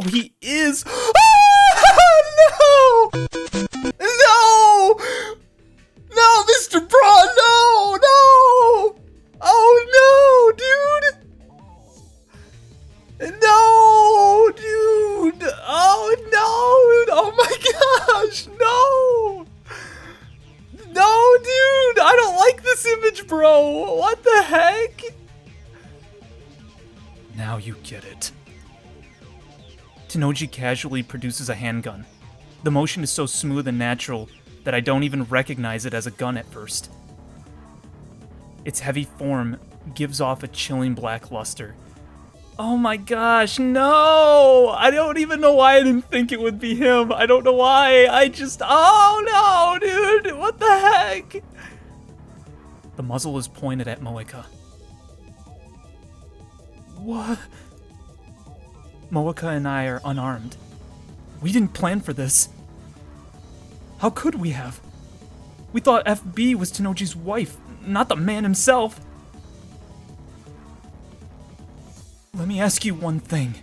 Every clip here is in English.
he is. Oh, no! No! No, Mr. Braun, no! No! Oh, no, dude! No, dude! Oh, no! Oh, my gosh, no! No, dude! I don't like this image, bro! What the heck? Now you get it. Tenoji casually produces a handgun. The motion is so smooth and natural that I don't even recognize it as a gun at first. Its heavy form gives off a chilling black luster. Oh my gosh, no! I don't even know why I didn't think it would be him. I don't know why. Oh no, dude! What the heck? The muzzle is pointed at Moeka. What? Moeka and I are unarmed. We didn't plan for this. How could we have? We thought FB was Tenoji's wife, not the man himself. Let me ask you one thing.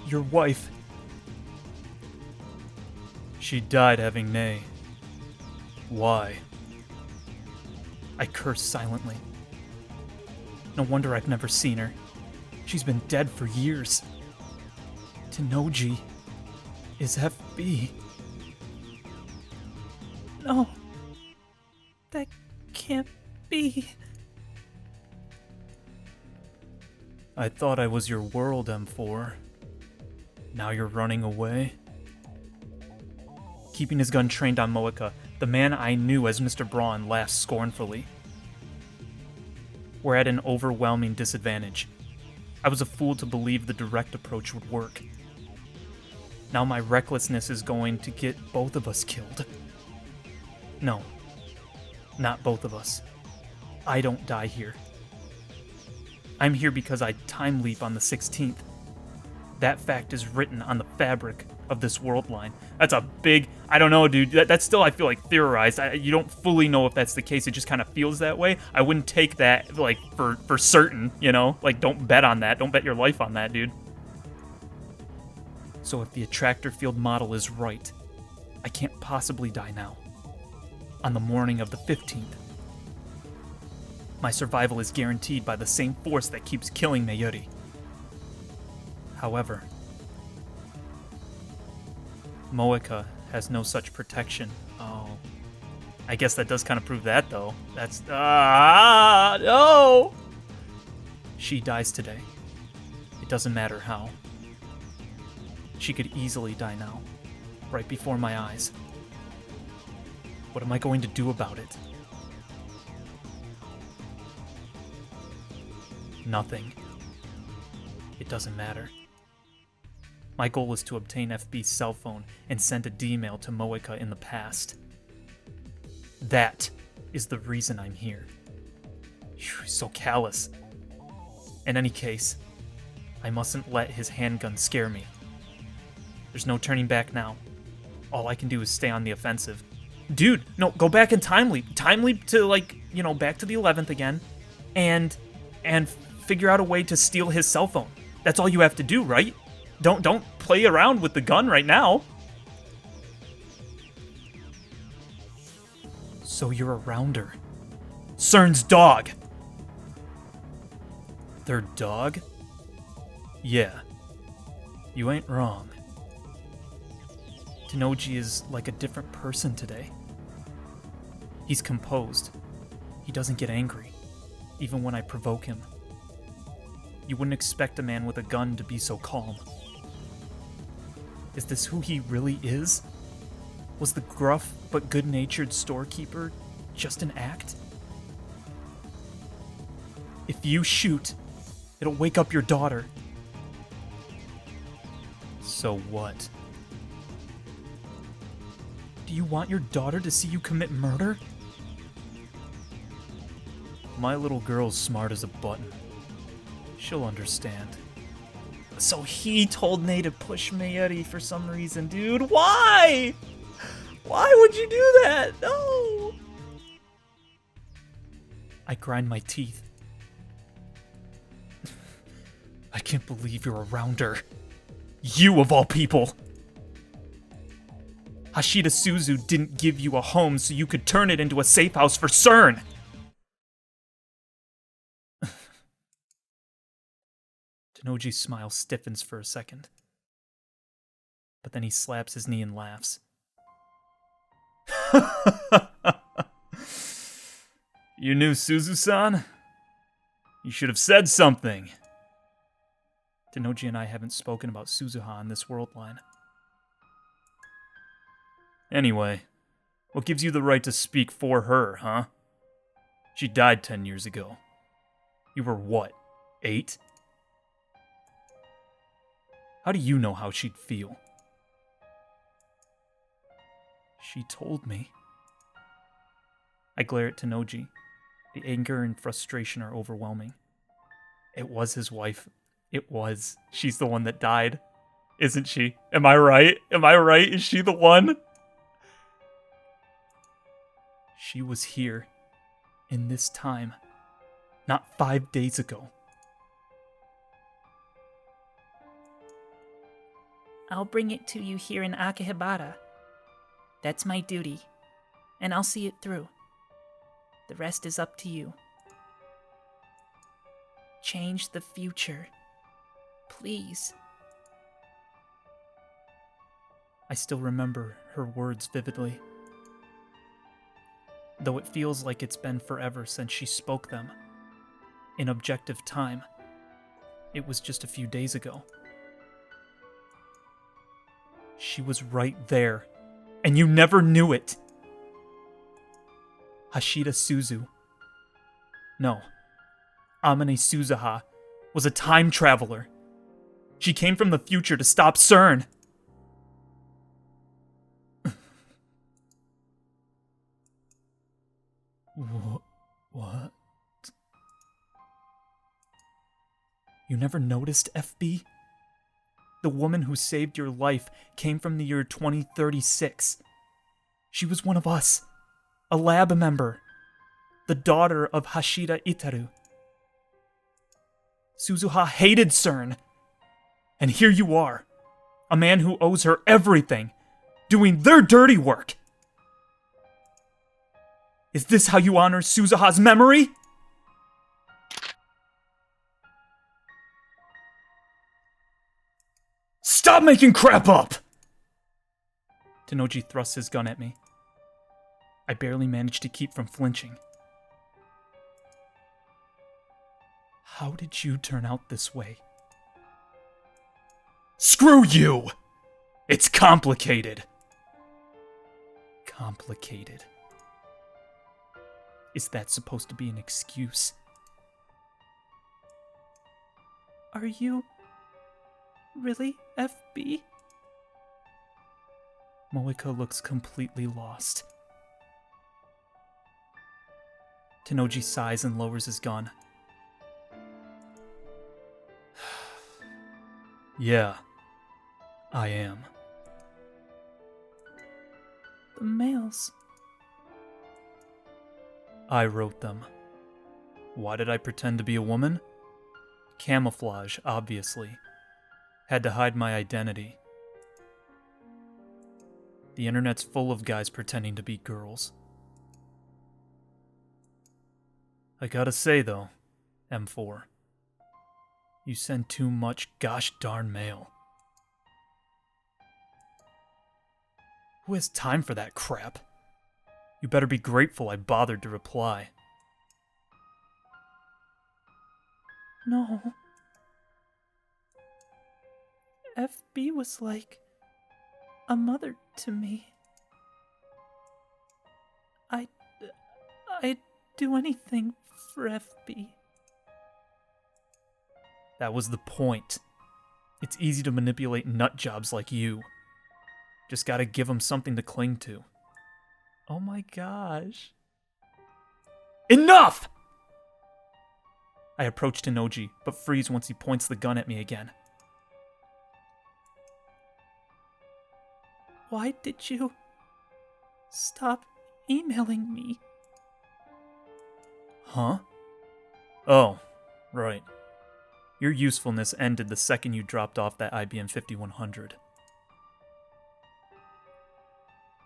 Your wife. She died having Nay. Why? I cursed silently. No wonder I've never seen her. She's been dead for years. Tenoji is FB. No. That can't be. I thought I was your world, M4. Now you're running away? Keeping his gun trained on Moeka, the man I knew as Mr. Braun laughs scornfully. We're at an overwhelming disadvantage. I was a fool to believe the direct approach would work. Now my recklessness is going to get both of us killed. No, not both of us. I don't die here. I'm here because I time leap on the 16th. That fact is written on the fabric of this world line. That's a big, I don't know, dude. That's still, I feel like, theorized. You don't fully know if that's the case. It just kind of feels that way. I wouldn't take that, like, for certain, you know? Like, don't bet on that. Don't bet your life on that, dude. So if the attractor field model is right, I can't possibly die now. On the morning of the 15th. My survival is guaranteed by the same force that keeps killing Mayuri. However, Moeka has no such protection. Oh. I guess that does kind of prove that, though. That's... no! She dies today. It doesn't matter how. She could easily die now, right before my eyes. What am I going to do about it? Nothing. It doesn't matter. My goal is to obtain FB's cell phone and send a D-mail to Moeka in the past. That is the reason I'm here. Phew, so callous. In any case, I mustn't let his handgun scare me. There's no turning back now. All I can do is stay on the offensive. Dude, no, go back in time leap. Time leap to, like, you know, back to the 11th again. And figure out a way to steal his cell phone. That's all you have to do, right? Don't play around with the gun right now. So you're a rounder. CERN's dog. Their dog? Yeah. You ain't wrong. Tenoji is like a different person today. He's composed. He doesn't get angry, even when I provoke him. You wouldn't expect a man with a gun to be so calm. Is this who he really is? Was the gruff but good-natured storekeeper just an act? If you shoot, it'll wake up your daughter. So what? Do you want your daughter to see you commit murder? My little girl's smart as a button. She'll understand. So he told Nay to push Mayuri for some reason, dude. Why? Why would you do that? No! I grind my teeth. I can't believe you're around her. You, of all people! Hashida Suzu didn't give you a home so you could turn it into a safe house for CERN! Tenoji's smile stiffens for a second. But then he slaps his knee and laughs. You knew Suzu-san? You should have said something. Tenoji and I haven't spoken about Suzuha on this world line. Anyway, what gives you the right to speak for her, huh? She died 10 years ago. You were what, 8? How do you know how she'd feel? She told me. I glare at Tenoji. The anger and frustration are overwhelming. It was his wife. It was. She's the one that died. Isn't she? Am I right? Am I right? Is she the one? She was here. In this time. Not 5 days ago. I'll bring it to you here in Akihabara. That's my duty. And I'll see it through. The rest is up to you. Change the future. Please. I still remember her words vividly. Though it feels like it's been forever since she spoke them. In objective time, it was just a few days ago. She was right there, and you never knew it. Hashida Suzu. No, Amane Suzuha was a time traveler. She came from the future to stop CERN. What? You never noticed, FB? The woman who saved your life came from the year 2036. She was one of us. A lab member. The daughter of Hashida Itaru. Suzuha hated CERN. And here you are. A man who owes her everything. Doing their dirty work. Is this how you honor Suzuha's memory? Stop making crap up! Tenoji thrusts his gun at me. I barely managed to keep from flinching. How did you turn out this way? Screw you! It's complicated. Complicated. Is that supposed to be an excuse? Are you really FB? Moeka looks completely lost. Tenoji sighs and lowers his gun. Yeah, I am. The mails. I wrote them. Why did I pretend to be a woman? Camouflage, obviously. Had to hide my identity. The internet's full of guys pretending to be girls. I gotta say though, M4, you send too much gosh darn mail. Who has time for that crap? You better be grateful I bothered to reply. No. FB was like a mother to me. I'd do anything for FB. That was the point. It's easy to manipulate nut jobs like you. Just gotta give them something to cling to. Oh my gosh. Enough! I approach Tenoji, but freeze once he points the gun at me again. Why did you stop emailing me? Huh? Oh, right. Your usefulness ended the second you dropped off that IBM 5100.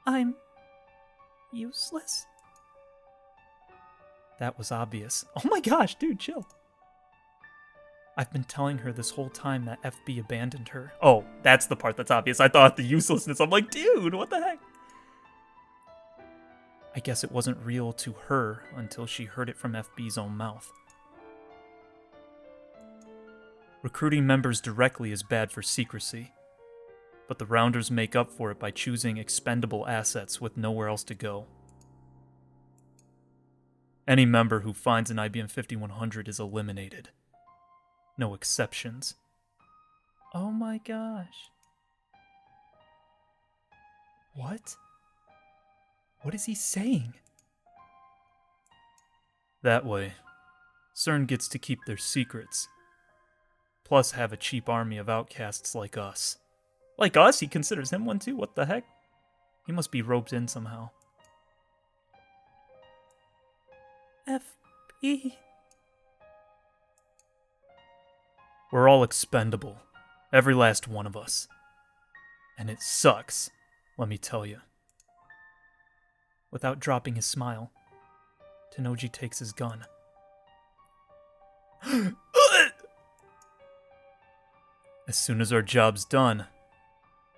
I'm useless? That was obvious. Oh my gosh, dude, chill. I've been telling her this whole time that FB abandoned her. Oh, that's the part that's obvious. I thought the uselessness. I'm like, dude, what the heck? I guess it wasn't real to her until she heard it from FB's own mouth. Recruiting members directly is bad for secrecy, but the Rounders make up for it by choosing expendable assets with nowhere else to go. Any member who finds an IBM 5100 is eliminated. No exceptions. Oh my gosh. What? What is he saying? That way, CERN gets to keep their secrets, plus have a cheap army of outcasts like us. Like us? He considers him one too? What the heck? He must be roped in somehow. FB. We're all expendable. Every last one of us. And it sucks, let me tell you. Without dropping his smile, Tennoji takes his gun. As soon as our job's done,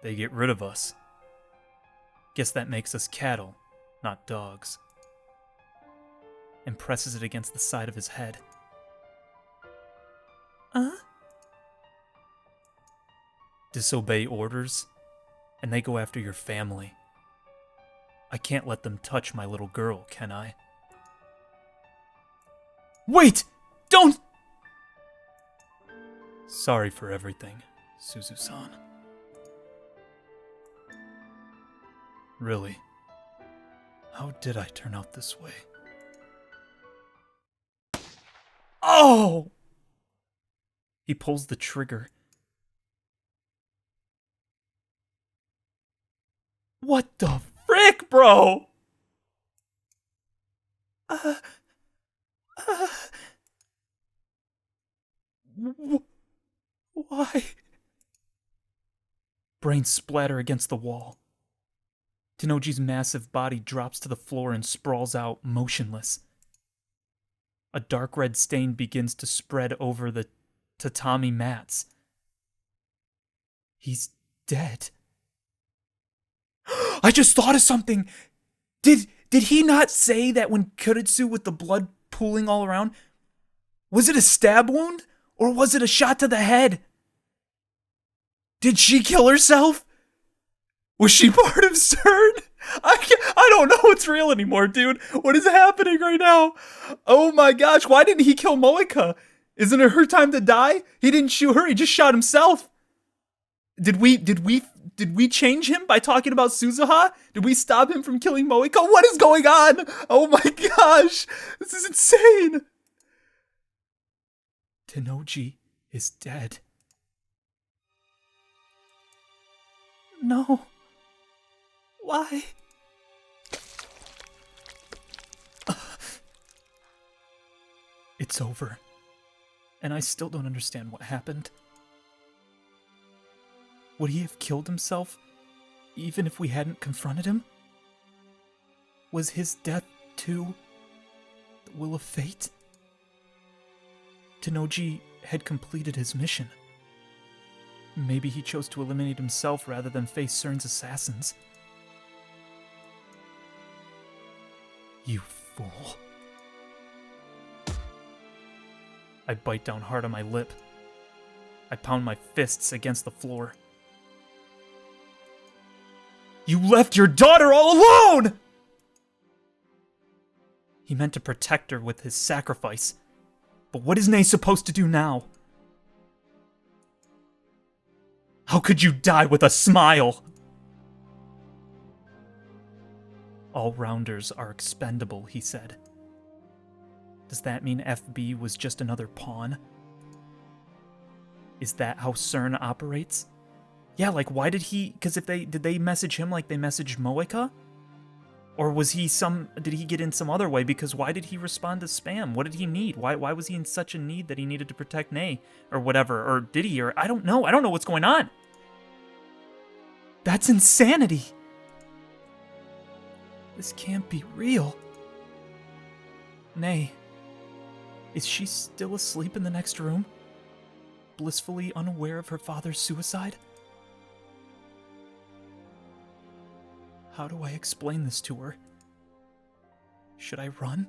they get rid of us. Guess that makes us cattle, not dogs. And presses it against the side of his head. Disobey orders, and they go after your family. I can't let them touch my little girl, can I? Wait! Don't! Sorry for everything, Suzu-san. Really, how did I turn out this way? Oh! He pulls the trigger. What the frick, bro? Why? Brains splatter against the wall. Tennoji's massive body drops to the floor and sprawls out, motionless. A dark red stain begins to spread over the tatami mats. He's dead. I just thought of something! Did he not say that when Kuritsu with the blood pooling all around, was it a stab wound? Or was it a shot to the head? Did she kill herself? Was she part of CERN? I don't know what's real anymore, dude. What is happening right now? Oh my gosh, why didn't he kill Moeka? Isn't it her time to die? He didn't shoot her, he just shot himself. Did we change him by talking about Suzuha? Did we stop him from killing Moeka? What is going on? Oh my gosh, this is insane. Tennoji is dead. No. Why? It's over. And I still don't understand what happened. Would he have killed himself, even if we hadn't confronted him? Was his death, too, the will of fate? Tennoji had completed his mission. Maybe he chose to eliminate himself rather than face CERN's assassins. You fool. I bite down hard on my lip. I pound my fists against the floor. You left your daughter all alone! He meant to protect her with his sacrifice. But what is Ney supposed to do now? How could you die with a smile? All Rounders are expendable, he said. Does that mean FB was just another pawn? Is that how CERN operates? Yeah, like why did he... Because did they message him like they messaged Moeka? Or was he did he get in some other way? Because why did he respond to spam? What did he need? Why was he in such a need that he needed to protect Nay? Or whatever, or did he? Or I don't know what's going on. That's insanity. This can't be real. Nay, is she still asleep in the next room? Blissfully unaware of her father's suicide? How do I explain this to her? Should I run?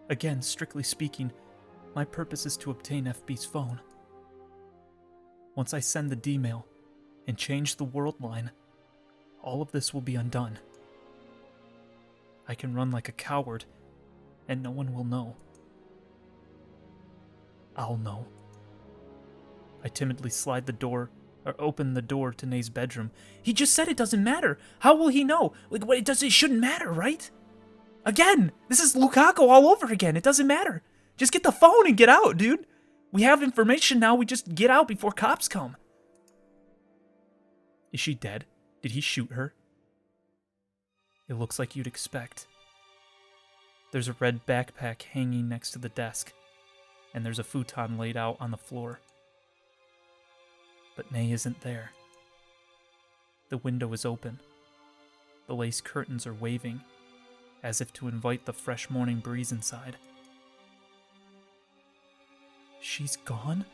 Again, strictly speaking, my purpose is to obtain FB's phone. Once I send the D-mail and change the world line, all of this will be undone. I can run like a coward, and no one will know. I'll know. I timidly open the door to Nay's bedroom. He just said it doesn't matter. How will he know? Like, what it shouldn't matter, right? Again, this is Lukaku all over again. It doesn't matter. Just get the phone and get out, dude. We have information now. We just get out before cops come. Is she dead? Did he shoot her? It looks like you'd expect. There's a red backpack hanging next to the desk, and there's a futon laid out on the floor. But Nay isn't there. The window is open. The lace curtains are waving, as if to invite the fresh morning breeze inside. She's gone?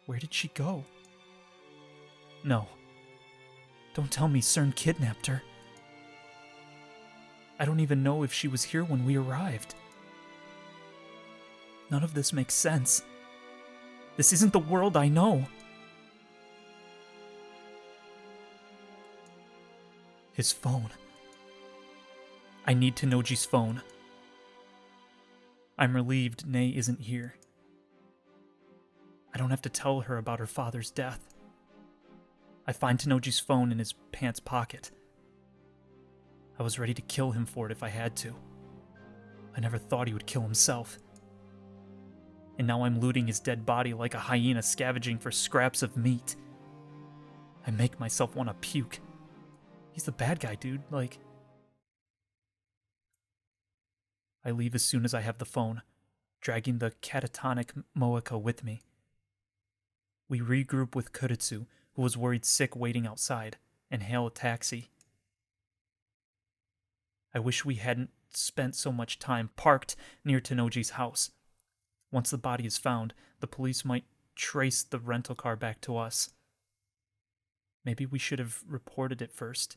Where did she go? No. Don't tell me CERN kidnapped her. I don't even know if she was here when we arrived. None of this makes sense. This isn't the world I know. His phone. I need Tenoji's phone. I'm relieved Nay isn't here. I don't have to tell her about her father's death. I find Tenoji's phone in his pants pocket. I was ready to kill him for it if I had to. I never thought he would kill himself. And now I'm looting his dead body like a hyena scavenging for scraps of meat. I make myself want to puke. He's the bad guy, dude. Like... I leave as soon as I have the phone, dragging the catatonic Moeka with me. We regroup with Kuritsu, who was worried sick waiting outside, and hail a taxi. I wish we hadn't spent so much time parked near Tenoji's house. Once the body is found, the police might trace the rental car back to us. Maybe we should have reported it first,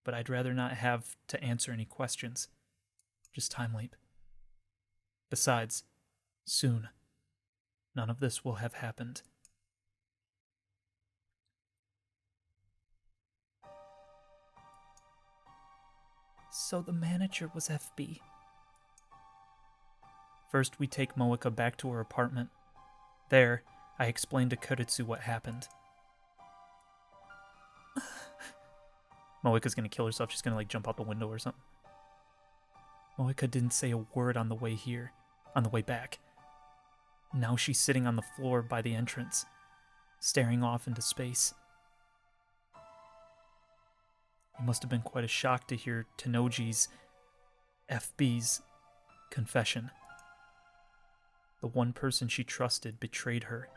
but I'd rather not have to answer any questions. Just time leap. Besides, soon, none of this will have happened. So the manager was FB. First, we take Moeka back to her apartment. There, I explain to Kuritsu what happened. Moeka's gonna kill herself. She's gonna, jump out the window or something. Moeka didn't say a word on the way back. Now she's sitting on the floor by the entrance, staring off into space. It must have been quite a shock to hear Tenoji's, FB's, confession. The one person she trusted betrayed her.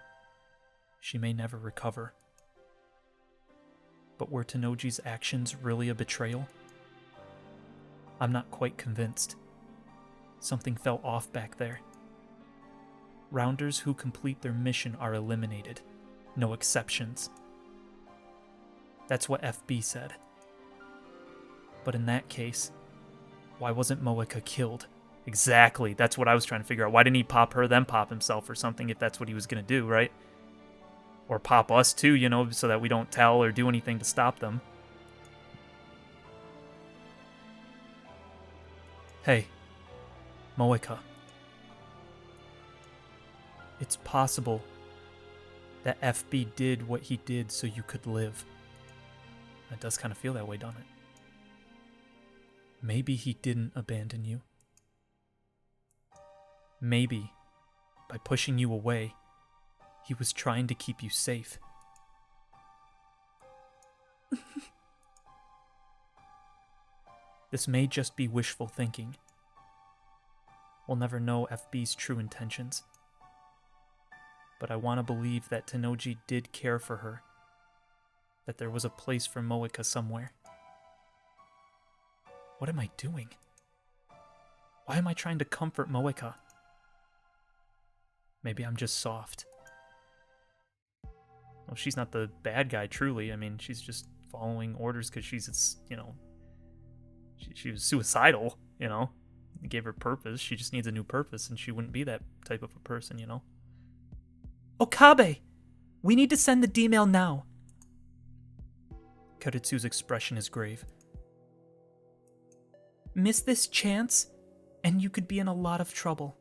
She may never recover. But were Tenoji's actions really a betrayal? I'm not quite convinced. Something fell off back there. Rounders who complete their mission are eliminated. No exceptions. That's what FB said. But in that case, why wasn't Moeka killed? Exactly, that's what I was trying to figure out. Why didn't he pop her, then pop himself or something, if that's what he was going to do, right? Or pop us too, so that we don't tell or do anything to stop them. Hey, Moeka. It's possible that FB did what he did so you could live. It does kind of feel that way, doesn't it? Maybe he didn't abandon you. Maybe, by pushing you away, he was trying to keep you safe. This may just be wishful thinking. We'll never know FB's true intentions. But I want to believe that Tennoji did care for her, that there was a place for Moeka somewhere. What am I doing? Why am I trying to comfort Moeka? Maybe I'm just soft. Well, she's not the bad guy, truly. I mean, she's just following orders because she's, she was suicidal, It gave her purpose. She just needs a new purpose, and she wouldn't be that type of a person, Okabe! We need to send the D-mail now. Kuretsu's expression is grave. Miss this chance, and you could be in a lot of trouble.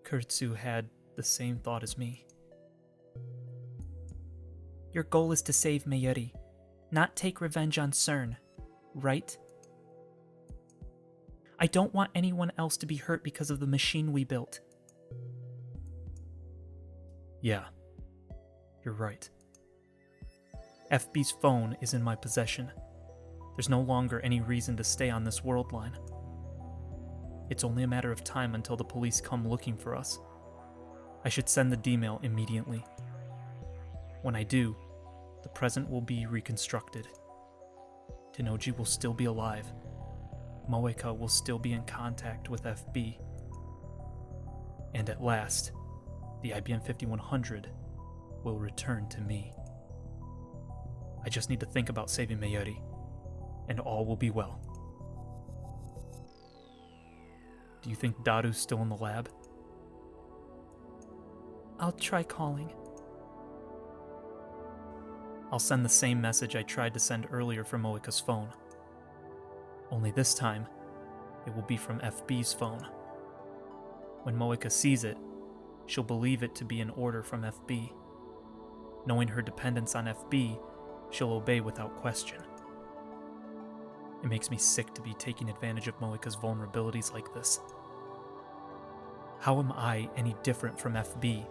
Kuretsu had the same thought as me. Your goal is to save Mayuri, not take revenge on CERN, right? I don't want anyone else to be hurt because of the machine we built. Yeah, you're right. FB's phone is in my possession. There's no longer any reason to stay on this world line. It's only a matter of time until the police come looking for us. I should send the D-mail immediately. When I do, the present will be reconstructed. Tennoji will still be alive. Moeka will still be in contact with FB. And at last, the IBM 5100 will return to me. I just need to think about saving Mayuri, and all will be well. Do you think Daru's still in the lab? I'll try calling. I'll send the same message I tried to send earlier from Moeka's phone. Only this time, it will be from FB's phone. When Moeka sees it, she'll believe it to be an order from FB. Knowing her dependence on FB, she'll obey without question. It makes me sick to be taking advantage of Moeka's vulnerabilities like this. How am I any different from FB?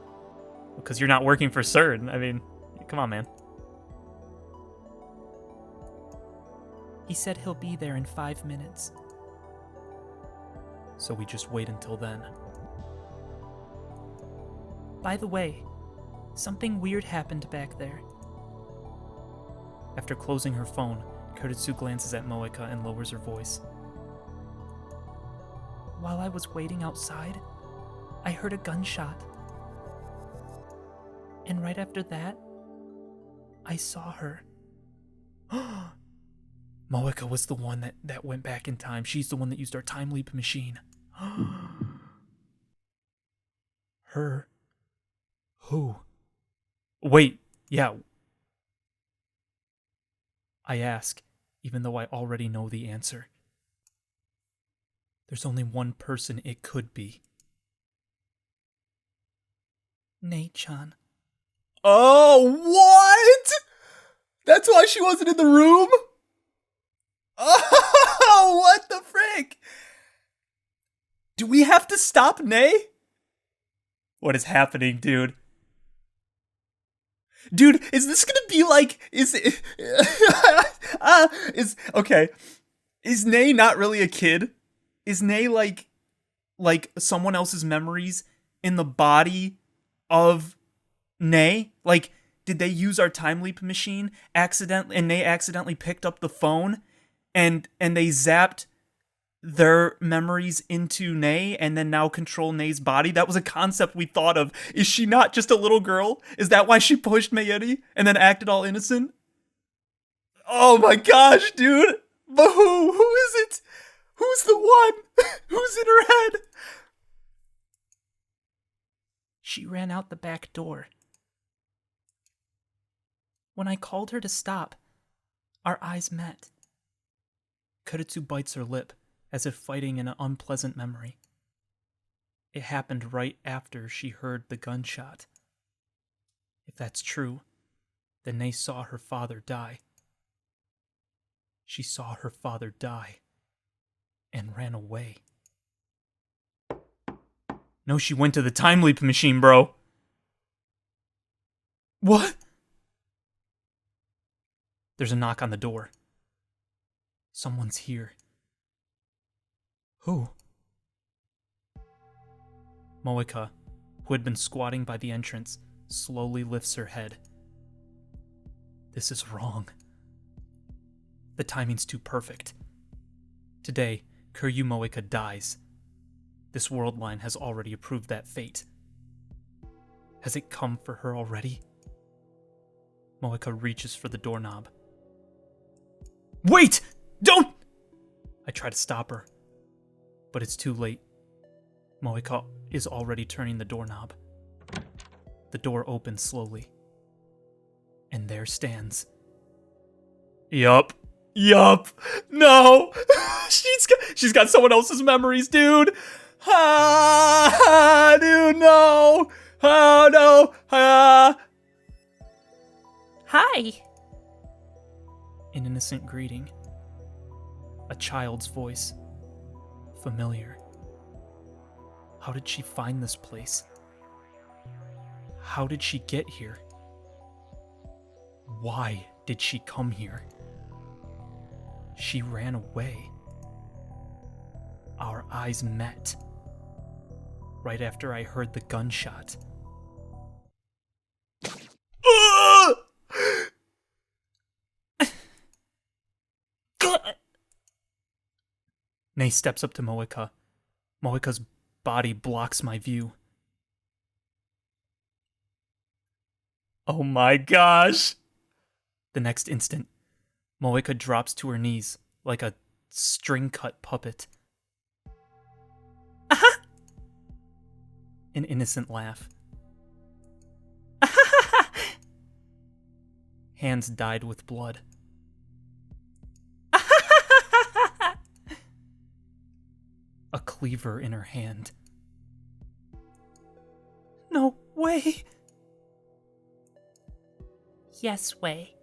Because you're not working for CERN. I mean, come on, man. He said he'll be there in 5 minutes. So we just wait until then. By the way, something weird happened back there. After closing her phone, Kuretsu glances at Moeka and lowers her voice. While I was waiting outside, I heard a gunshot. And right after that, I saw her. Moeka was the one that went back in time. She's the one that used our time leap machine. Her? Who? Wait, yeah. I ask, even though I already know the answer. There's only one person it could be. Nei-chan. Oh, what? That's why she wasn't in the room? Oh, what the frick? Do we have to stop Nei? What is happening, dude? Dude, is this gonna be like, okay. Is Nei not really a kid? Is Nei like someone else's memories in the body of Nei? Like, did they use our time leap machine and Nei accidentally picked up the phone and they zapped their memories into Nei and then now control Nei's body? That was a concept we thought of. Is she not just a little girl? Is that why she pushed Mayuri and then acted all innocent? Oh my gosh, dude. But who? Who is it? Who's the one? Who's in her head? She ran out the back door. When I called her to stop, our eyes met. Kuretsu bites her lip, as if fighting an unpleasant memory. It happened right after she heard the gunshot. If that's true, then Nei saw her father die. She saw her father die and ran away. No, she went to the time leap machine, bro. What? There's a knock on the door. Someone's here. Who? Moeka, who had been squatting by the entrance, slowly lifts her head. This is wrong. The timing's too perfect. Today, Kiryu Moeka dies. This world line has already approved that fate. Has it come for her already? Moeka reaches for the doorknob. Wait! Don't! I try to stop her, but it's too late. Moeka is already turning the doorknob. The door opens slowly. And there stands. Yup. No! she's got someone else's memories, dude! Ah, dude, no! Oh, no! Ah! Hi. An innocent greeting. A child's voice. Familiar. How did she find this place? How did she get here? Why did she come here? She ran away. Our eyes met. Right after I heard the gunshot. Nay steps up to Moeka. Moeka's body blocks my view. Oh my gosh! The next instant, Moeka drops to her knees like a string-cut puppet. Aha! An innocent laugh. Hands dyed with blood. A cleaver in her hand. No way! Yes, way.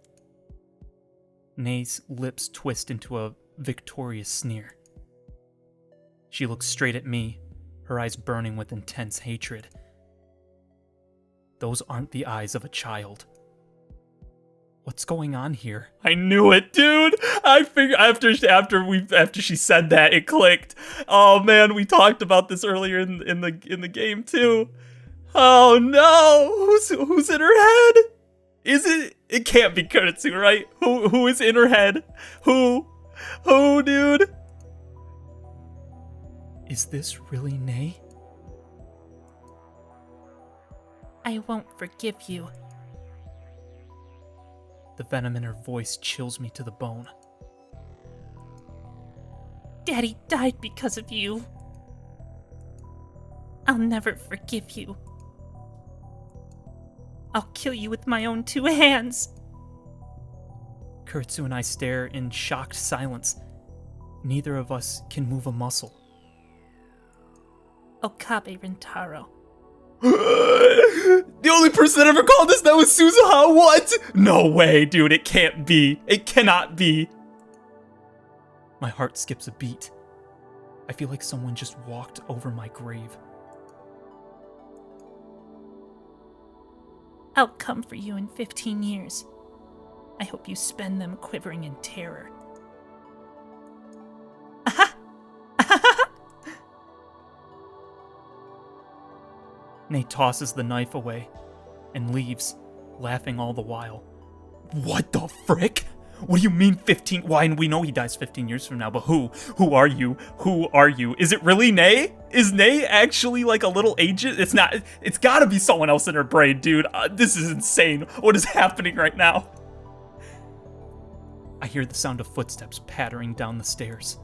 Nay's lips twist into a victorious sneer. She looks straight at me, her eyes burning with intense hatred. Those aren't the eyes of a child. What's going on here? I knew it, dude. I figured after she said that, it clicked. Oh man, we talked about this earlier in the game too. Oh no, who's in her head? Is it? It can't be Kuretsu, right? Who is in her head? Who, dude? Is this really Nay? I won't forgive you. The venom in her voice chills me to the bone. Daddy died because of you. I'll never forgive you. I'll kill you with my own 2 hands. Kuretsu and I stare in shocked silence. Neither of us can move a muscle. Okabe Rintaro. The only person that ever called us that was Suzuha. What? No way, dude. It can't be. It cannot be. My heart skips a beat. I feel like someone just walked over my grave. I'll come for you in 15 years. I hope you spend them quivering in terror. Aha! Nate tosses the knife away and leaves, laughing all the while. What the frick? What do you mean 15? Why, we know he dies 15 years from now, but who? Who are you? Who are you? Is it really Nay? Is Nay actually like a little agent? It's not. It's gotta be someone else in her brain, dude. This is insane. What is happening right now? I hear the sound of footsteps pattering down the stairs.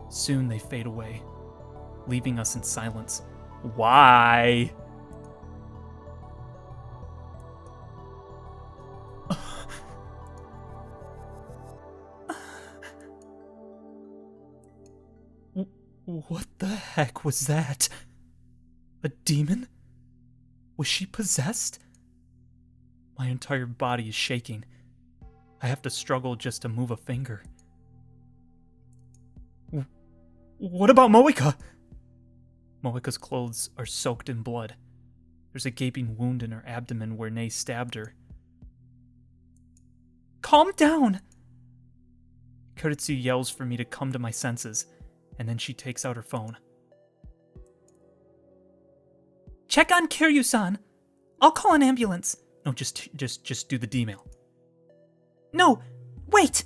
Soon they fade away, leaving us in silence. Why? What the heck was that? A demon? Was she possessed? My entire body is shaking. I have to struggle just to move a finger. What about Moeka? Moeka's clothes are soaked in blood. There's a gaping wound in her abdomen where Nay stabbed her. Calm down! Kuritsu yells for me to come to my senses, and then she takes out her phone. Check on Kiryu-san. I'll call an ambulance. No, just do the D-mail. No, wait!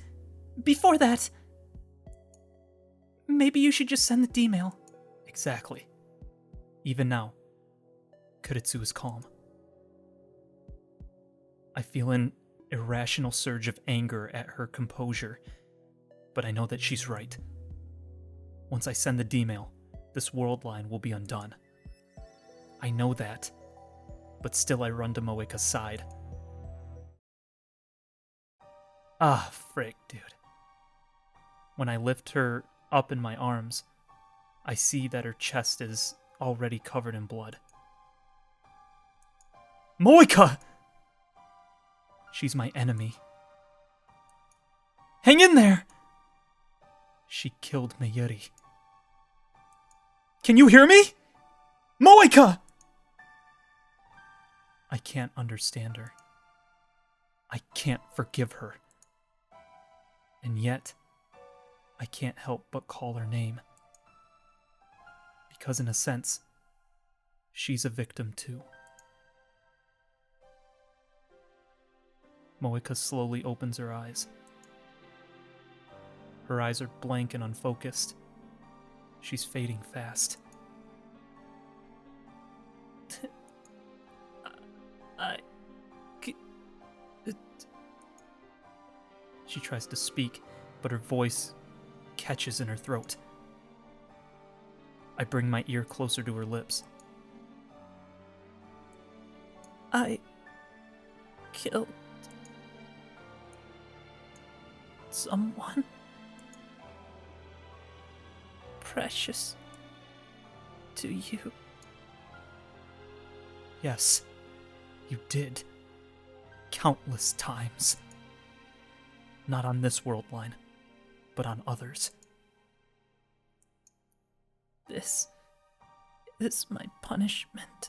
Before that, maybe you should just send the D-mail. Exactly. Even now, Kuritsu is calm. I feel an irrational surge of anger at her composure, but I know that she's right. Once I send the D-mail, this world line will be undone. I know that, but still I run to Moeka's side. Ah, frick, dude. When I lift her up in my arms, I see that her chest is already covered in blood. Moeka! She's my enemy. Hang in there! She killed Mayuri. Can you hear me? Moeka! I can't understand her. I can't forgive her. And yet, I can't help but call her name. Because in a sense, she's a victim too. Moeka slowly opens her eyes. Her eyes are blank and unfocused. She's fading fast. She tries to speak, but her voice catches in her throat. I bring my ear closer to her lips. I killed someone precious to you. Yes, you did. Countless times. Not on this world line, but on others. This is my punishment.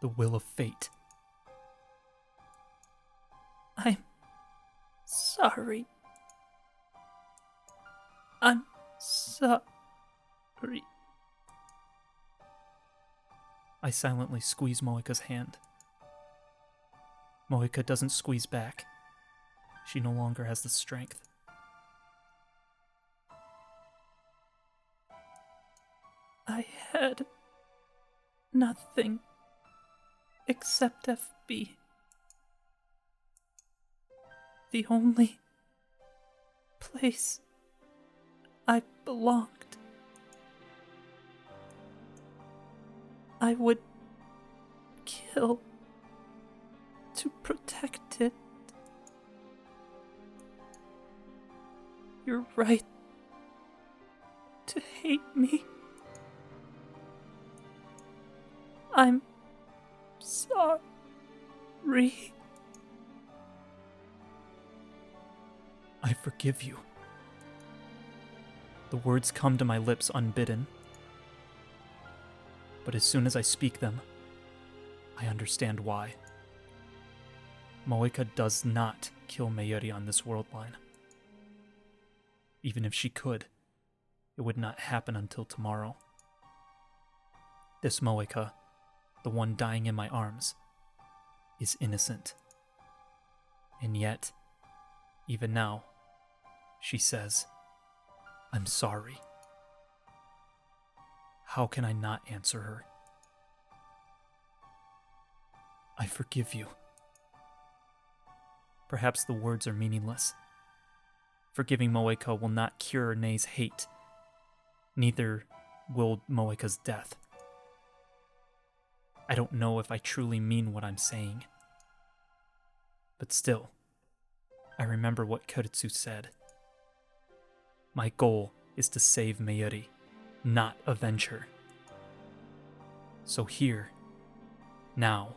The will of fate. I'm sorry. I'm sorry. I silently squeeze Moeka's hand. Moeka doesn't squeeze back. She no longer has the strength. I had nothing except FB. The only place I belonged. I would kill to protect it. You're right to hate me. I'm sorry. I forgive you. The words come to my lips unbidden. But as soon as I speak them, I understand why. Moeka does not kill Mayuri on this world line. Even if she could, it would not happen until tomorrow. This Moeka, the one dying in my arms, is innocent. And yet, even now, she says, I'm sorry. How can I not answer her? I forgive you. Perhaps the words are meaningless. Forgiving Moeka will not cure Nei's hate. Neither will Moeka's death. I don't know if I truly mean what I'm saying. But still, I remember what Kuritsu said. My goal is to save Mayuri, not avenge her. So here, now,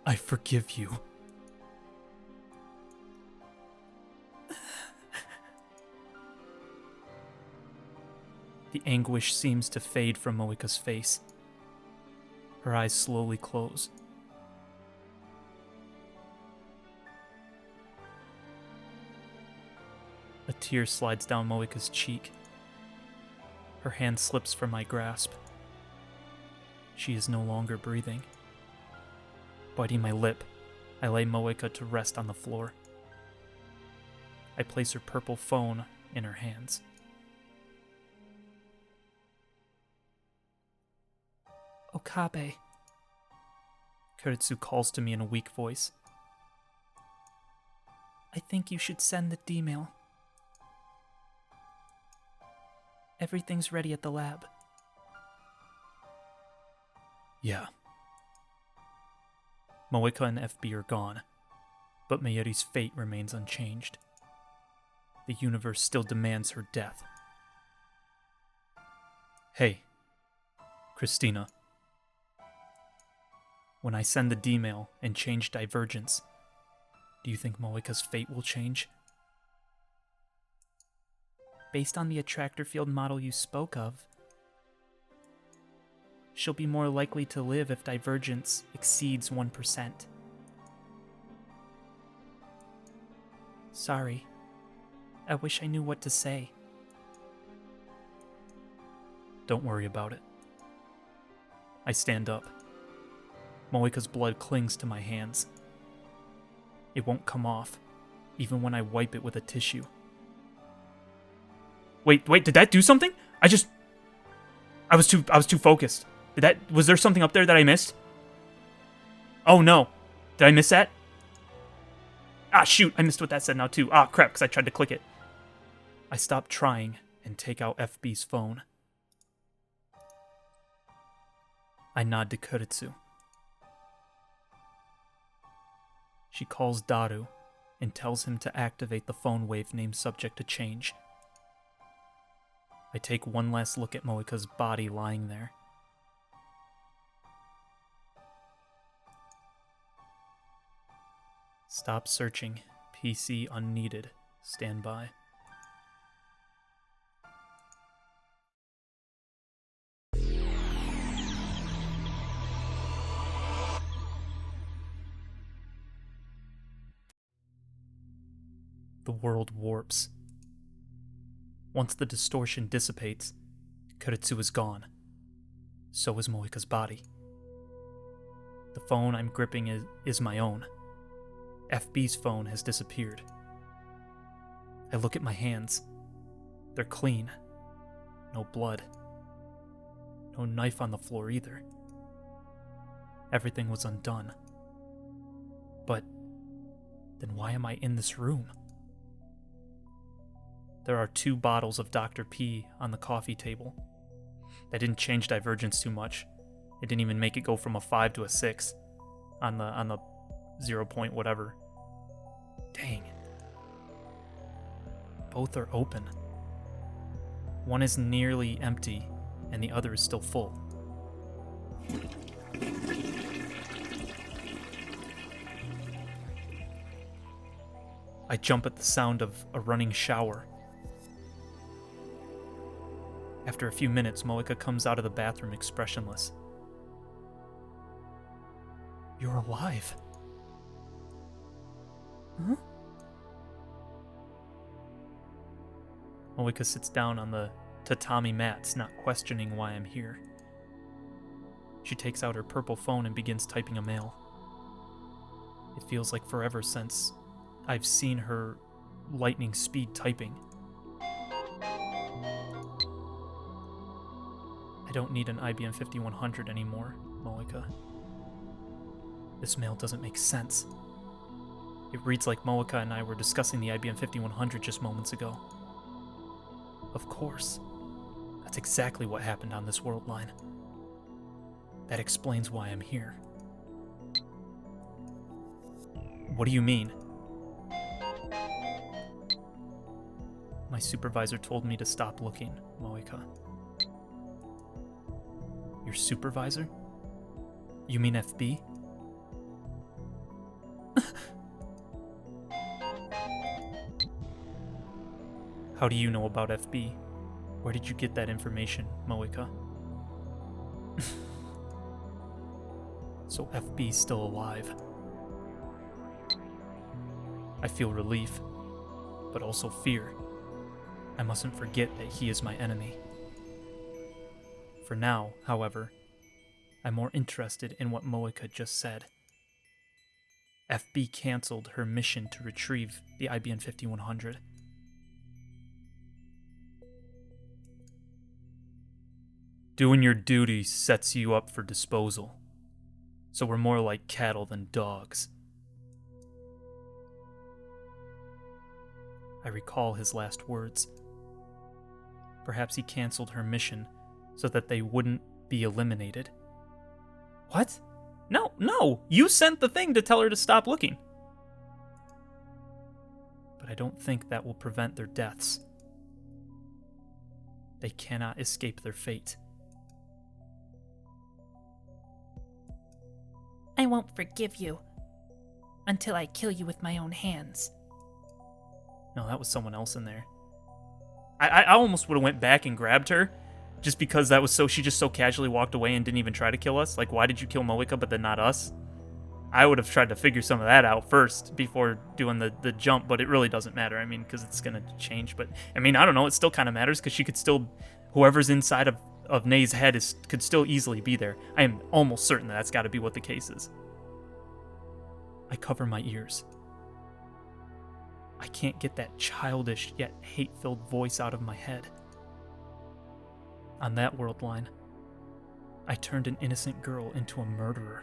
I forgive you. The anguish seems to fade from Moeka's face. Her eyes slowly close. A tear slides down Moika's cheek. Her hand slips from my grasp. She is no longer breathing. Biting my lip, I lay Moika to rest on the floor. I place her purple phone in her hands. Okabe. Kuretsu calls to me in a weak voice. I think you should send the D-mail. Everything's ready at the lab. Yeah. Moika and FB are gone, but Mayuri's fate remains unchanged. The universe still demands her death. Hey, Christina. When I send the D-mail and change divergence, do you think Moika's fate will change? Based on the attractor field model you spoke of, she'll be more likely to live if divergence exceeds 1%. Sorry. I wish I knew what to say. Don't worry about it. I stand up. Moika's blood clings to my hands. It won't come off, even when I wipe it with a tissue. Wait, did that do something? I was too focused. Was there something up there that I missed? Oh no. Did I miss that? Ah, shoot, I missed what that said now too. Ah, crap, because I tried to click it. I stop trying and take out FB's phone. I nod to Kuretsu. She calls Daru and tells him to activate the phone wave named subject to change. I take one last look at Moika's body lying there. Stop searching. PC unneeded. Stand by. The world warps. Once the distortion dissipates, Kuretsu is gone. So is Moika's body. The phone I'm gripping is my own. FB's phone has disappeared. I look at my hands. They're clean. No blood. No knife on the floor either. Everything was undone. But then why am I in this room? There are 2 bottles of Dr. P on the coffee table. That didn't change divergence too much. It didn't even make it go from a 5 to a 6 on the 0 point whatever. Dang. Both are open. One is nearly empty, and the other is still full. I jump at the sound of a running shower. After a few minutes, Moika comes out of the bathroom expressionless. You're alive. Huh? Moika sits down on the tatami mats, not questioning why I'm here. She takes out her purple phone and begins typing a mail. It feels like forever since I've seen her lightning speed typing. I don't need an IBM 5100 anymore, Moika. This mail doesn't make sense. It reads like Moika and I were discussing the IBM 5100 just moments ago. Of course. That's exactly what happened on this world line. That explains why I'm here. What do you mean? My supervisor told me to stop looking, Moika. Your supervisor? You mean FB? How do you know about FB? Where did you get that information, Moika? So FB's still alive. I feel relief, but also fear. I mustn't forget that he is my enemy. For now, however, I'm more interested in what Moeka just said. FB canceled her mission to retrieve the IBM 5100. Doing your duty sets you up for disposal, so we're more like cattle than dogs. I recall his last words. Perhaps he canceled her mission so that they wouldn't be eliminated. What? No! You sent the thing to tell her to stop looking. But I don't think that will prevent their deaths. They cannot escape their fate. I won't forgive you until I kill you with my own hands. No, that was someone else in there. I almost would have went back and grabbed her, just because that was she just so casually walked away and didn't even try to kill us. Like, why did you kill Moeka but then not us? I would have tried to figure some of that out first before doing the jump, but it really doesn't matter. I mean, because it's going to change. But, I mean, I don't know. It still kind of matters because she could still, whoever's inside of Nay's head could still easily be there. I am almost certain that's got to be what the case is. I cover my ears. I can't get that childish yet hate-filled voice out of my head. On that world line, I turned an innocent girl into a murderer.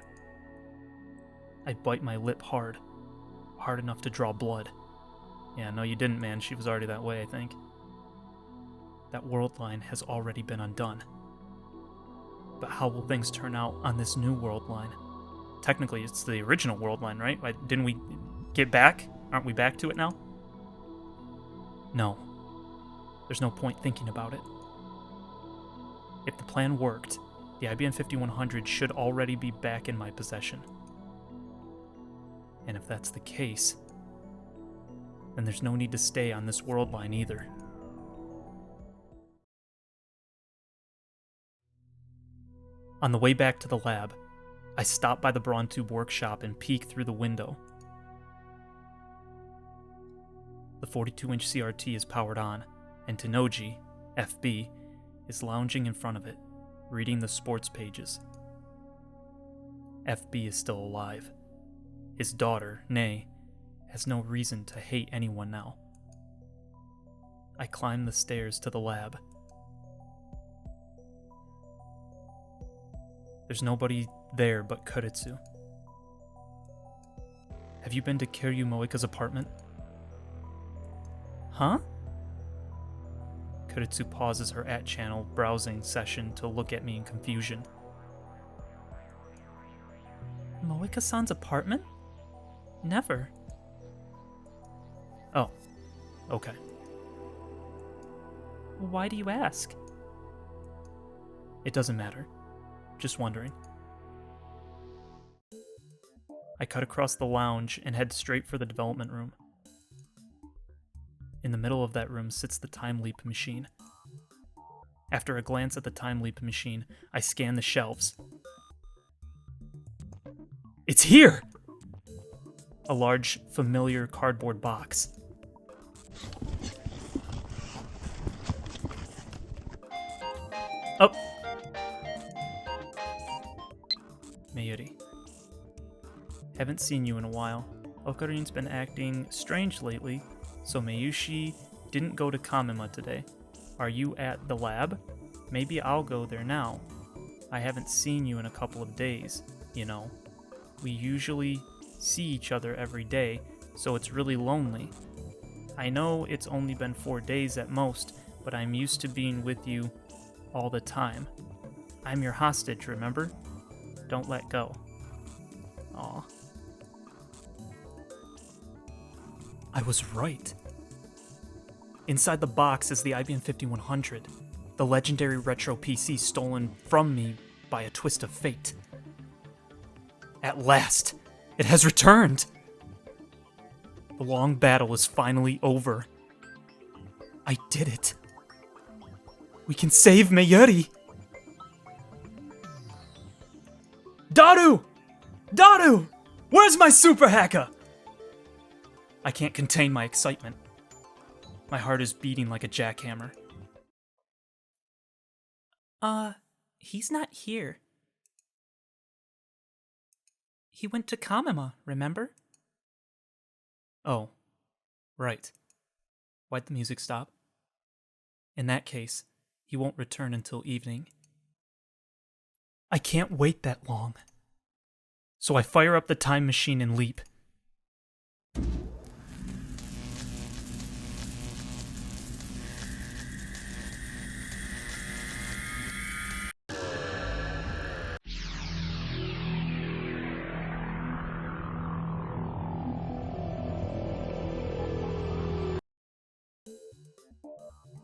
I bite my lip hard enough to draw blood. Yeah, no, you didn't, man. She was already that way, I think. That world line has already been undone. But how will things turn out on this new world line? Technically, it's the original world line, right? Didn't we get back? Aren't we back to it now? No. There's no point thinking about it. If the plan worked, the IBM 5100 should already be back in my possession. And if that's the case, then there's no need to stay on this world line either. On the way back to the lab, I stop by the Braun Tube workshop and peek through the window. The 42-inch CRT is powered on, and Tenoji, FB, is lounging in front of it, reading the sports pages. FB is still alive. His daughter, Nay, has no reason to hate anyone now. I climb the stairs to the lab. There's nobody there but Kuretsu. Have you been to Kiryu Moeka's apartment? Huh? Kuretsu pauses her @channel browsing session to look at me in confusion. Moeka-san's apartment? Never. Oh, okay. Why do you ask? It doesn't matter. Just wondering. I cut across the lounge and head straight for the development room. In the middle of that room sits the time leap machine. After a glance at the time leap machine, I scan the shelves. It's here! A large, familiar cardboard box. Oh! Mayuri. Haven't seen you in a while. Okarin's been acting strange lately, so Mayushi didn't go to Kamima today. Are you at the lab? Maybe I'll go there now. I haven't seen you in a couple of days, you know. We usually see each other every day, so it's really lonely. I know it's only been 4 days at most, but I'm used to being with you all the time. I'm your hostage, remember? Don't let go. Aw. I was right. Inside the box is the IBM 5100, the legendary retro PC stolen from me by a twist of fate. At last, it has returned! The long battle is finally over. I did it. We can save Mayuri! Daru! Daru! Where's my super hacker? I can't contain my excitement. My heart is beating like a jackhammer. He's not here. He went to Kamima, remember? Oh, right. Why'd the music stop? In that case, he won't return until evening. I can't wait that long. So I fire up the time machine and leap.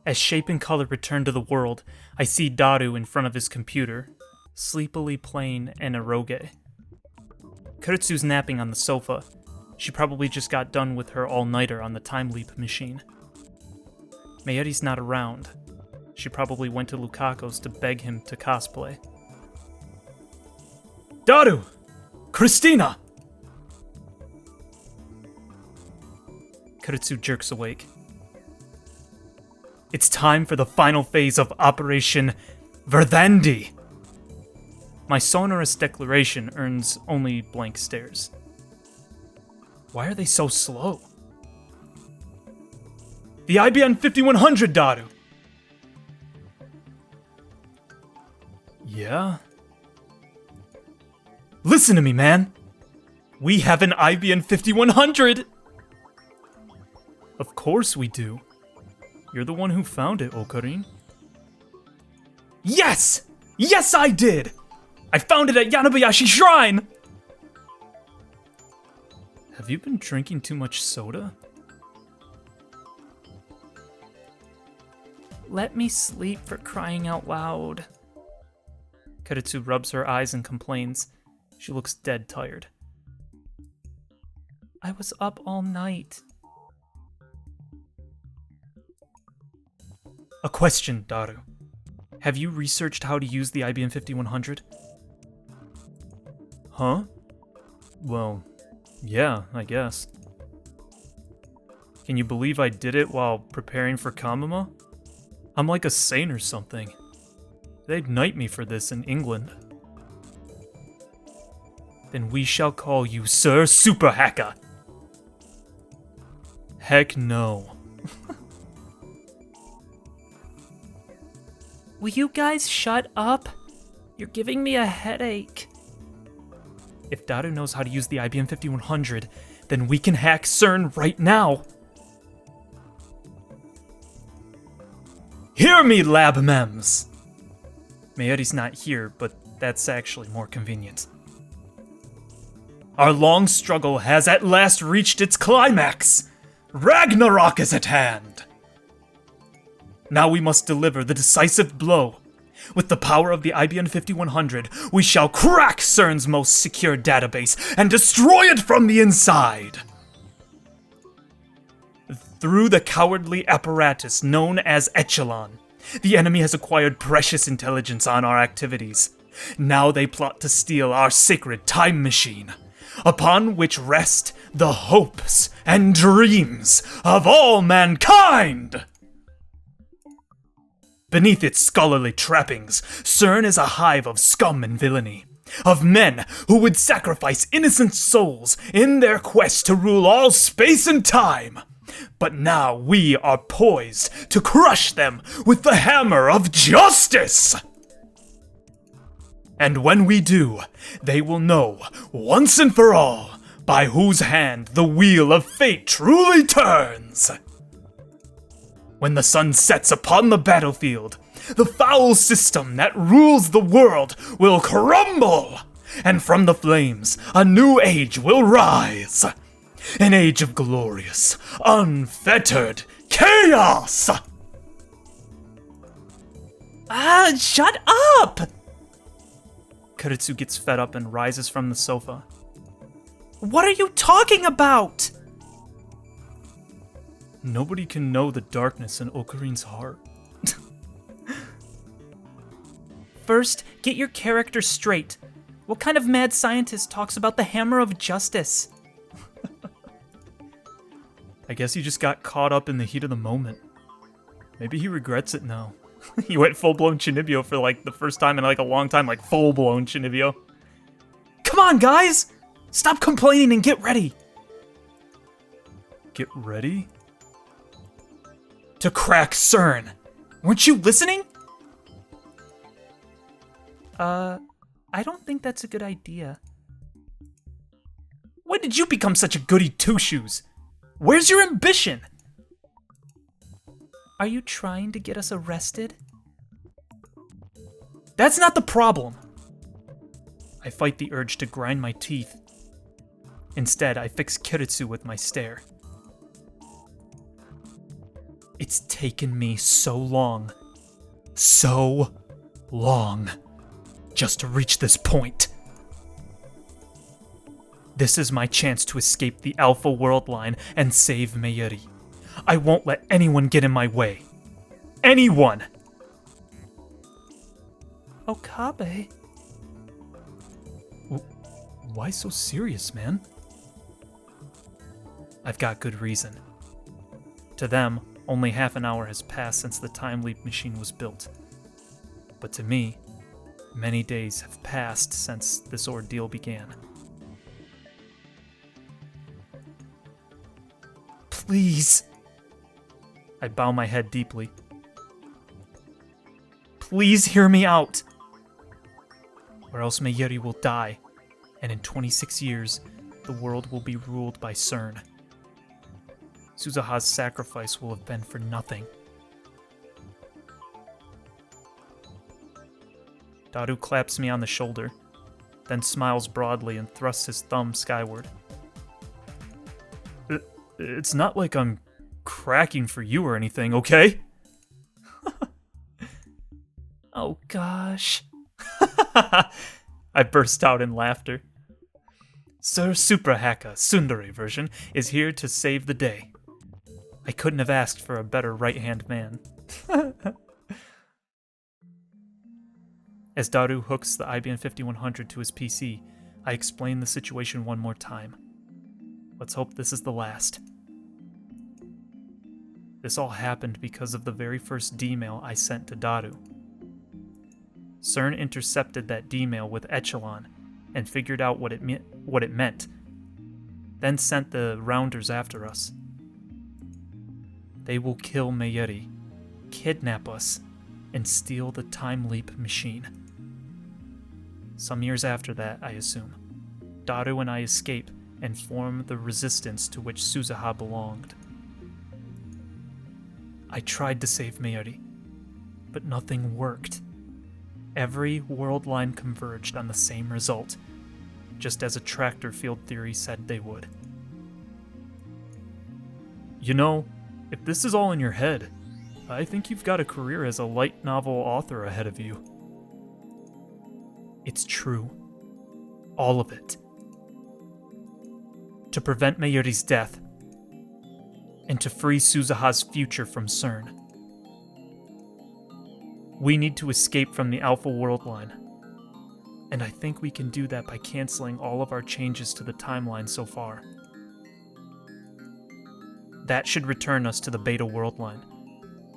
As shape and color return to the world, I see Daru in front of his computer, sleepily playing an eroge. Kuretsu's napping on the sofa. She probably just got done with her all-nighter on the time leap machine. Mayuri's not around. She probably went to Lukako's to beg him to cosplay. Daru! Christina! Kuretsu jerks awake. It's time for the final phase of Operation Verdandi. My sonorous declaration earns only blank stares. Why are they so slow? The IBN 5100, Daru! Yeah? Listen to me, man! We have an IBN 5100! Of course we do. You're the one who found it, Okarin. Yes! Yes, I did! I found it at Yanabayashi Shrine! Have you been drinking too much soda? Let me sleep, for crying out loud. Kuretsu rubs her eyes and complains. She looks dead tired. I was up all night. A question, Daru. Have you researched how to use the IBM 5100? Huh? Well, yeah, I guess. Can you believe I did it while preparing for Kamima? I'm like a saint or something. They'd knight me for this in England. Then we shall call you Sir Super Hacker. Heck no. Will you guys shut up? You're giving me a headache. If Daru knows how to use the IBM 5100, then we can hack CERN right now. Hear me, lab mems! Mayuri's not here, but that's actually more convenient. Our long struggle has at last reached its climax! Ragnarok is at hand! Now we must deliver the decisive blow. With the power of the IBM 5100, we shall crack CERN's most secure database and destroy it from the inside! Through the cowardly apparatus known as Echelon, the enemy has acquired precious intelligence on our activities. Now they plot to steal our sacred time machine, upon which rest the hopes and dreams of all mankind! Beneath its scholarly trappings, CERN is a hive of scum and villainy, of men who would sacrifice innocent souls in their quest to rule all space and time. But now we are poised to crush them with the hammer of justice! And when we do, they will know, once and for all, by whose hand the wheel of fate truly turns. When the sun sets upon the battlefield, the foul system that rules the world will crumble, and from the flames a new age will rise. An age of glorious, unfettered chaos! Shut up! Kuretsu gets fed up and rises from the sofa. What are you talking about? Nobody can know the darkness in Okarin's heart. First, get your character straight. What kind of mad scientist talks about the hammer of justice? I I guess he just got caught up in the heat of the moment. Maybe he regrets it now. He went full-blown Chinibyo for, like, the first time in, like, a long time. Like, full-blown Chinibyo. Come on, guys! Stop complaining and get ready! Get ready? To crack CERN! Weren't you listening? I don't think that's a good idea. When did you become such a goody two-shoes? Where's your ambition? Are you trying to get us arrested? That's not the problem. I fight the urge to grind my teeth. Instead, I fix Kiritsu with my stare. It's taken me so long, just to reach this point. This is my chance to escape the Alpha World Line and save Mayuri. I won't let anyone get in my way. Anyone! Okabe? Why so serious, man? I've got good reason. To them, only half an hour has passed since the time leap machine was built. But to me, many days have passed since this ordeal began. Please. I bow my head deeply. Please hear me out. Or else Mayuri will die, and in 26 years, the world will be ruled by CERN. Suzuha's sacrifice will have been for nothing. Daru claps me on the shoulder, then smiles broadly and thrusts his thumb skyward. It's not like I'm cracking for you or anything, okay? Oh gosh. I burst out in laughter. Sir Suprahaka Sundari version is here to save the day. I couldn't have asked for a better right-hand man. As Daru hooks the IBM 5100 to his PC, I explain the situation one more time. Let's hope this is the last. This all happened because of the very first D-mail I sent to Daru. CERN intercepted that D-mail with Echelon and figured out what it meant, then sent the Rounders after us. They will kill Mayuri, kidnap us, and steal the time leap machine. Some years after that, I assume, Daru and I escape and form the resistance to which Suzuha belonged. I tried to save Mayuri, but nothing worked. Every world line converged on the same result, just as a tractor field theory said they would. You know, if this is all in your head, I think you've got a career as a light novel author ahead of you. It's true. All of it. To prevent Mayuri's death, and to free Suzuha's future from CERN. We need to escape from the Alpha World Line, and I think we can do that by canceling all of our changes to the timeline so far. That should return us to the Beta World Line,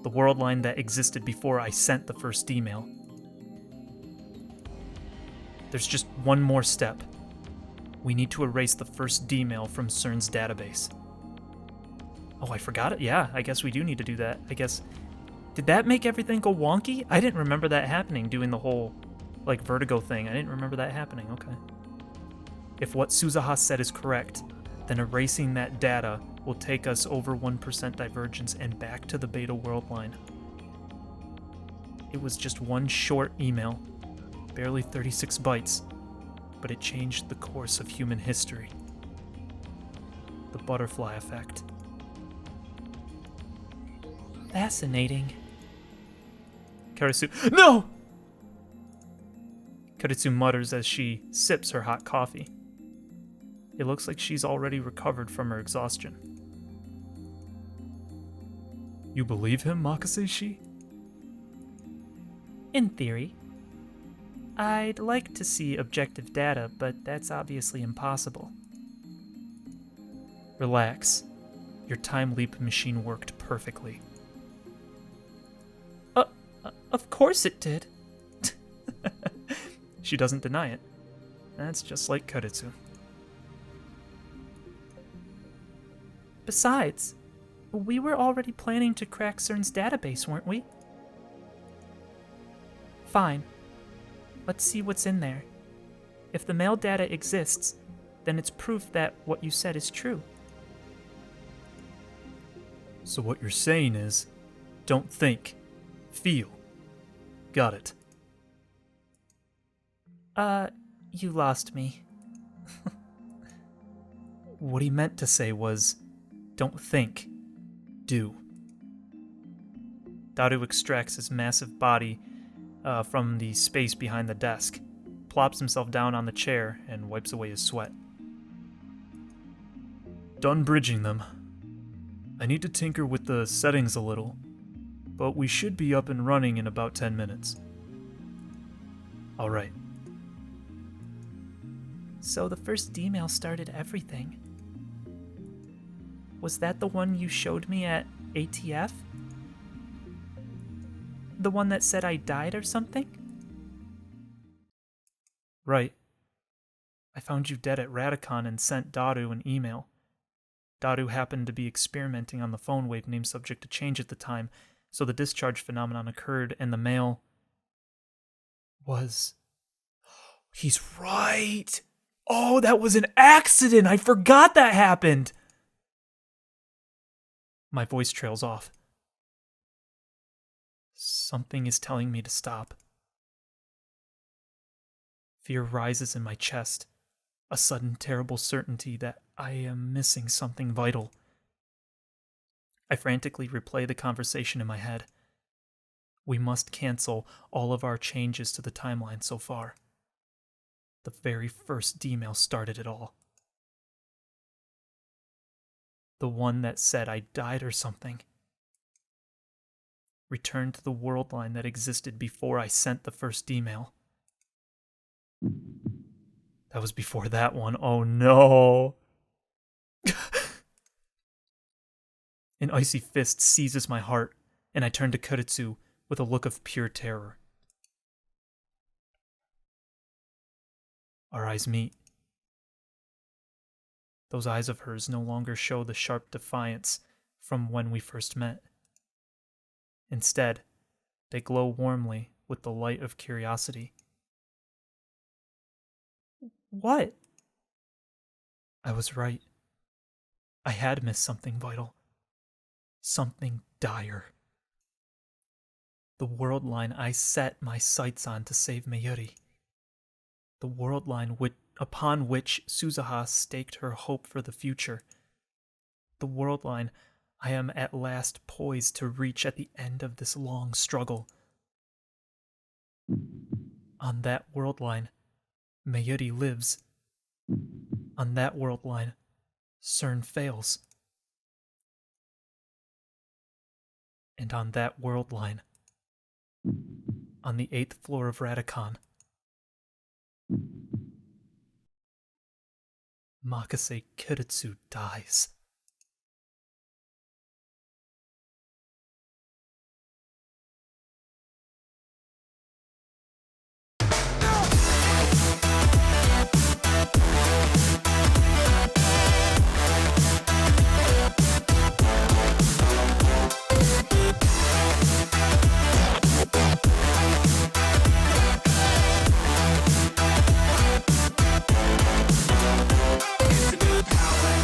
the world line that existed before I sent the first email. There's just one more step. We need to erase the first D-mail from CERN's database. Oh, I forgot it? Yeah, I guess we do need to do that. I guess... Did that make everything go wonky? I didn't remember that happening, doing the whole, like, vertigo thing. I didn't remember that happening. Okay. If what Suzuha said is correct, then erasing that data will take us over 1% divergence and back to the Beta World Line. It was just one short email, barely 36 bytes, but it changed the course of human history. The butterfly effect. Fascinating. Karitsu, no! Karitsu mutters as she sips her hot coffee. It looks like she's already recovered from her exhaustion. You believe him, Makaseshi? In theory. I'd like to see objective data, but that's obviously impossible. Relax. Your time leap machine worked perfectly. Of course it did. She doesn't deny it. That's just like Kudetsu. Besides, we were already planning to crack CERN's database, weren't we? Fine. Let's see what's in there. If the mail data exists, then it's proof that what you said is true. So what you're saying is, don't think, feel. Got it. You lost me. What he meant to say was, don't think, do. Daru extracts his massive body from the space behind the desk, plops himself down on the chair, and wipes away his sweat. Done bridging them. I need to tinker with the settings a little, but we should be up and running in about 10 minutes. Alright. So the first email started everything. Was that the one you showed me at ATF? The one that said I died or something? Right. I found you dead at Radicon and sent Daru an email. Daru happened to be experimenting on the phone wave name subject to change at the time, so the discharge phenomenon occurred and the mail was... He's right! Oh, that was an accident! I forgot that happened! My voice trails off. Something is telling me to stop. Fear rises in my chest, a sudden terrible certainty that I am missing something vital. I frantically replay the conversation in my head. We must cancel all of our changes to the timeline so far. The very first email started it all. The one that said I died or something. Return to the world line that existed before I sent the first email. That was before that one. Oh no! An icy fist seizes my heart, and I turn to Kudetsu with a look of pure terror. Our eyes meet. Those eyes of hers no longer show the sharp defiance from when we first met. Instead, they glow warmly with the light of curiosity. What? I was right. I had missed something vital. Something dire. The world line I set my sights on to save Mayuri. The world line upon which Suzuha staked her hope for the future. The world line I am at last poised to reach at the end of this long struggle. On that world line, Mayuri lives. On that world line, CERN fails. And on that world line, on the 8th floor of Radicon, Makase Kudetsu dies.